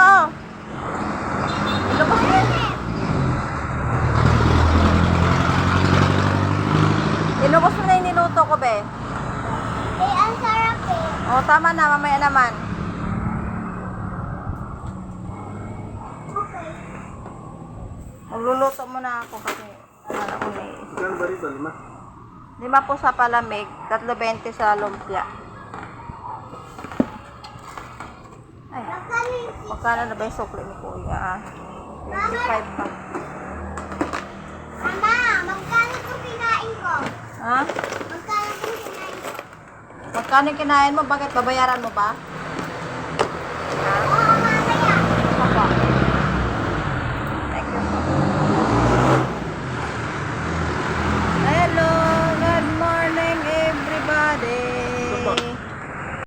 ko. Ilubos mo. Ilubos mo na yung niluto ko, be. Eh, ang sarap eh. O, tama na. Mamaya naman. Okay. Magluluto muna ako kasi wala ko na Magkano ba rito? 5? 5 po sa palamig, 3.20 sa lumpia. Ay, Magkano yung magkano na ba yung sukli ni Kuya? 25 pa. Mama, magkano itong kinain ko? Ha? Magkano itong kinain ko? Magkano yung kinain mo? Bakit babayaran mo ba?